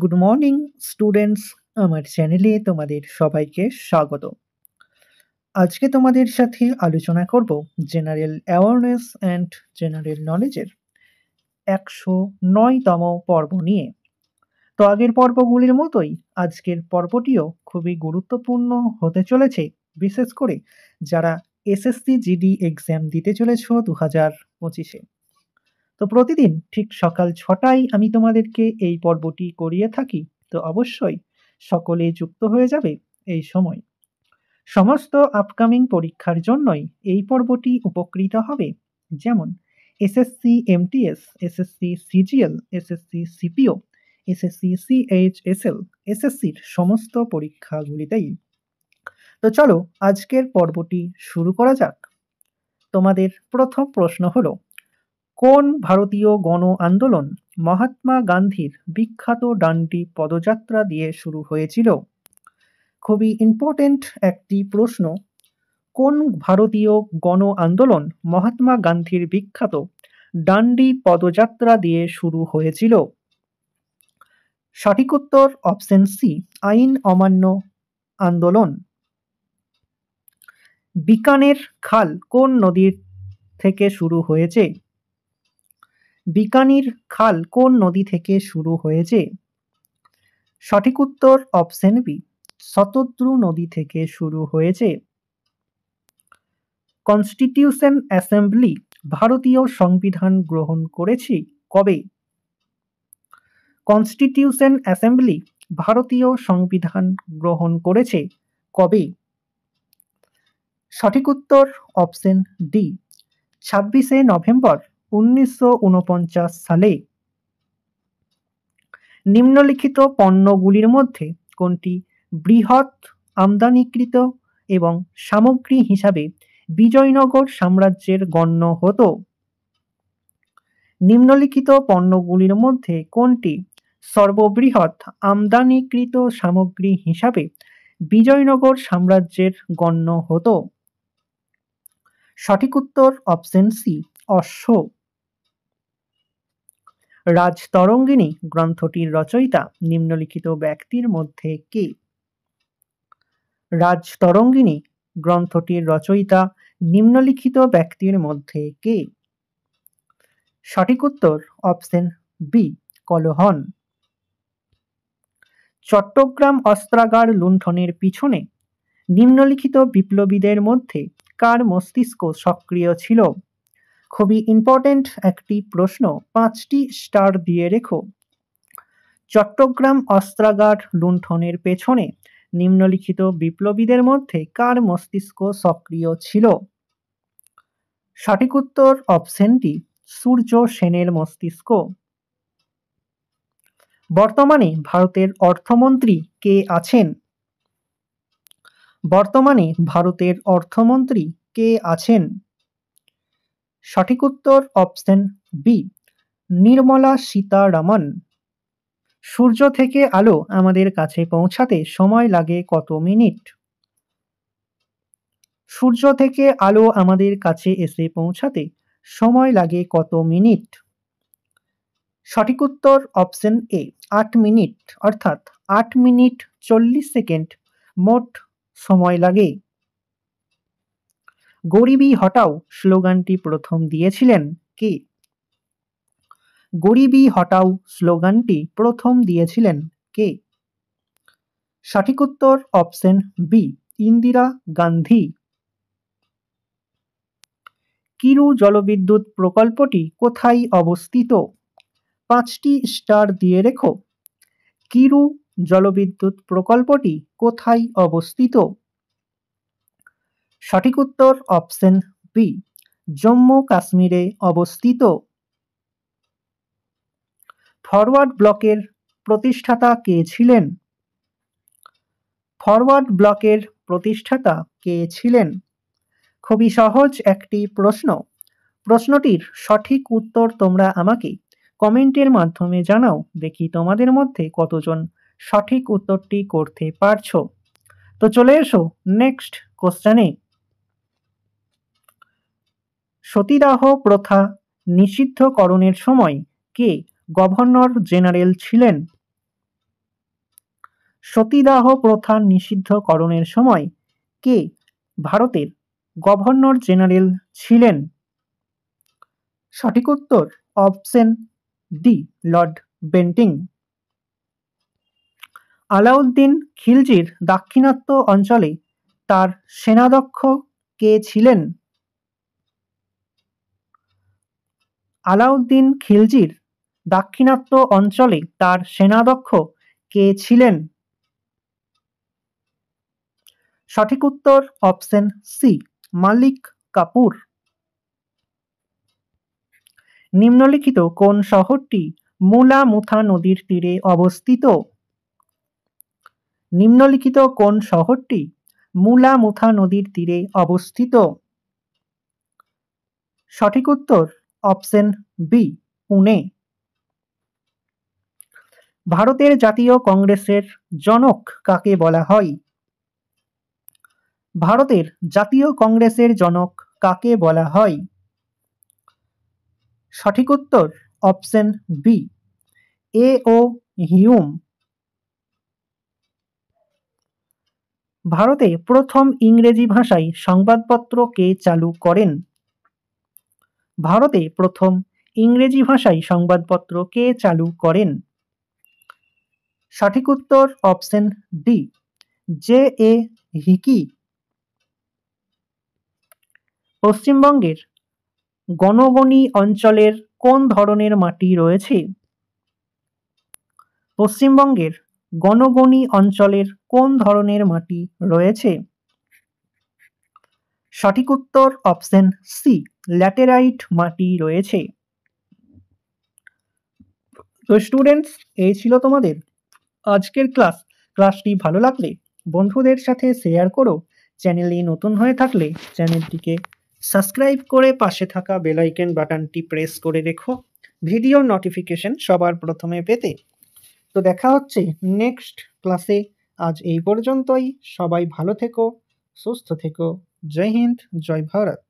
Good morning students, আমার চ্যানেলে তোমাদের সবাইকে স্বাগত। আজকে তোমাদের সাথে আলোচনা করব জেনারেল অ্যাওয়ারনেস অ্যান্ড জেনারেল নলেজের 109তম পর্ব নিয়ে। তো আগের পর্বগুলির মতোই আজকের পর্বটিও খুবই গুরুত্বপূর্ণ হতে চলেছে, বিশেষ করে যারা এসএসসি জিডি এক্সাম দিতে চলেছ 2025-এ। তো প্রতিদিন ঠিক সকাল 6টায় আমি তোমাদেরকে এই পর্বটি করিয়ে থাকি, তো অবশ্যই সকলে যুক্ত হয়ে যাবে এই সময়। সমস্ত আপকামিং পরীক্ষার জন্যই এই পর্বটি উপকৃত হবে, যেমন SSC MTS, SSC CGL, SSC CPO, SSC CHSL, এসএসসির সমস্ত পরীক্ষাগুলিতেই। তো চলো আজকের পর্বটি শুরু করা যাক। তোমাদের প্রথম প্রশ্ন হলো, কোন ভারতীয় গণ আন্দোলন মহাত্মা গান্ধীর বিখ্যাত ডান্ডি পদযাত্রা দিয়ে শুরু হয়েছিল? খুবই ইম্পর্টেন্ট একটি প্রশ্ন। কোন ভারতীয় গণ আন্দোলন মহাত্মা গান্ধীর বিখ্যাত ডান্ডি পদযাত্রা দিয়ে শুরু হয়েছিল? সঠিক উত্তর অপশন সি, আইন অমান্য আন্দোলন। বিকানের খাল কোন নদীর থেকে শুরু হয়েছে? বিকানির খাল কোন নদী থেকে শুরু হয়েছে? সঠিক উত্তর অপশন বি, শতদ্রু নদী থেকে শুরু হয়েছে। কনস্টিটিউশন অ্যাসেম্বলি ভারতীয় সংবিধান গ্রহণ করেছে কবে? কনস্টিটিউশন অ্যাসেম্বলি ভারতীয় সংবিধান গ্রহণ করেছে কবে? সঠিক উত্তর অপশন ডি, 26শে নভেম্বর 1949 সালে। নিম্নলিখিত পণ্যগুলির মধ্যে কোনটি বৃহৎ আমদানিকৃত এবং সামগ্রী হিসাবে বিজয়নগর সাম্রাজ্যের গণ্য হতো? নিম্নলিখিত পণ্যগুলির মধ্যে কোনটি সর্ববৃহৎ আমদানিকৃত সামগ্রী হিসাবে বিজয়নগর সাম্রাজ্যের গণ্য হতো? সঠিক উত্তর অপশন সি, অশ্ব। রাজতরঙ্গিনী গ্রন্থটির রচয়িতা নিম্নলিখিত ব্যক্তির মধ্যে কে? রাজতরঙ্গিনী গ্রন্থটির রচয়িতা নিম্নলিখিত ব্যক্তির মধ্যে কে? সঠিক উত্তর অপশন বি, কলহন। চট্টগ্রাম অস্ত্রাগার লুণ্ঠনের পিছনে নিম্নলিখিত বিপ্লবীদের মধ্যে কার মস্তিষ্ক সক্রিয় ছিল? খুবই ইম্পর্টেন্ট একটি প্রশ্ন, 5টি স্টার দিয়ে রেখো। চট্টগ্রাম অস্ত্রাগার লুণ্ঠনের পেছনে নিম্নলিখিত বিপ্লবীদের মধ্যে কার মস্তিষ্ক সক্রিয় ছিল? সঠিক উত্তর অপশন ডি, সূর্য সেনের মস্তিষ্ক। বর্তমানে ভারতের অর্থমন্ত্রী কে আছেন? বর্তমানে ভারতের অর্থমন্ত্রী কে আছেন? সঠিক উত্তর অপশন বি, নির্মলা সীতারামন। সূর্য থেকে আলো আমাদের কাছে পৌঁছাতে সময় লাগে কত মিনিট? সূর্য থেকে আলো আমাদের কাছে এসে পৌঁছাতে সময় লাগে কত মিনিট? সঠিক উত্তর অপশন এ, 8 মিনিট, অর্থাৎ 8 মিনিট 40 সেকেন্ড মোট সময় লাগে। গরিবি হটাও স্লোগানটি প্রথম দিয়েছিলেন কে? গরিবি হটাও স্লোগানটি প্রথম দিয়েছিলেন কে? সঠিক উত্তর অপশন বি, ইন্দিরা গান্ধী। কিরু জলবিদ্যুৎ প্রকল্পটি কোথায় অবস্থিত? 5টি স্টার দিয়ে রেখো। কিরু জলবিদ্যুৎ প্রকল্পটি কোথায় অবস্থিত? সঠিক উত্তর অপশন বি, জম্মু কাশ্মীরে অবস্থিত। ফরওয়ার্ড ব্লকের প্রতিষ্ঠাতা কে ছিলেন? ফরওয়ার্ড ব্লকের প্রতিষ্ঠাতা কে ছিলেন? খুবই সহজ একটি প্রশ্ন। প্রশ্নটির সঠিক উত্তর তোমরা আমাকে কমেন্টের মাধ্যমে জানাও, দেখি তোমাদের মধ্যে কতজন সঠিক উত্তরটি করতে পারছো। তো চলে এসো নেক্সট কোশ্চেনে। সতীদাহ প্রথা নিষিদ্ধকরণের সময় কে গভর্নর জেনারেল ছিলেন? সতীদাহ প্রথা নিষিদ্ধকরণের সময় কে ভারতের গভর্নর জেনারেল ছিলেন? সঠিক উত্তর option D, Lord Bentinck. Alauddin খিলজির দাক্ষিণাত্য অঞ্চলে তার সেনাধ্যক্ষ কে ছিলেন? আলাউদ্দিন খিলজির দাক্ষিণাত্য অঞ্চলে তার সেনাধ্যক্ষ কে ছিলেন? সঠিক উত্তর অপশন সি, মালিক কাফুর। নিম্নলিখিত কোন শহরটি মুলা মুথা নদীর তীরে অবস্থিত? নিম্নলিখিত কোন শহরটি মুলা মুথা নদীর তীরে অবস্থিত? সঠিক উত্তর অপশন বি, পুনে। ভারতের জাতীয় কংগ্রেসের জনক কাকে বলা হয়? ভারতের জাতীয় কংগ্রেসের জনক কাকে বলা হয়? সঠিক উত্তর অপশন বি, এ ও হিউম। ভারতে প্রথম ইংরেজি ভাষায় সংবাদপত্র কে চালু করেন? ভারতে প্রথম ইংরেজি ভাষায় সংবাদপত্র কে চালু করেন? সঠিক উত্তর option D, J A Hicky. পশ্চিমবঙ্গের গণগণি অঞ্চলের কোন ধরনের মাটি রয়েছে? পশ্চিমবঙ্গের গণগণি অঞ্চলের কোন ধরনের মাটি রয়েছে? সঠিক উত্তর অপশন সি, ল্যাটেরাইট মাটি রয়েছে। তো স্টুডেন্টস, এই ছিল তোমাদের আজকের ক্লাসটি ভালো লাগলে বন্ধুদের সাথে শেয়ার করো। চ্যানেলে নতুন হয়ে থাকলে চ্যানেলটিকে সাবস্ক্রাইব করে পাশে থাকা বেল আইকন বাটনটি প্রেস করে রেখো ভিডিওর নোটিফিকেশন সবার প্রথমে পেতে। তো দেখা হচ্ছে নেক্সট ক্লাসে। আজ এই পর্যন্তই। সবাই ভালো থেকো, সুস্থ থেকো। জয় হিন্দ, জয় ভারত।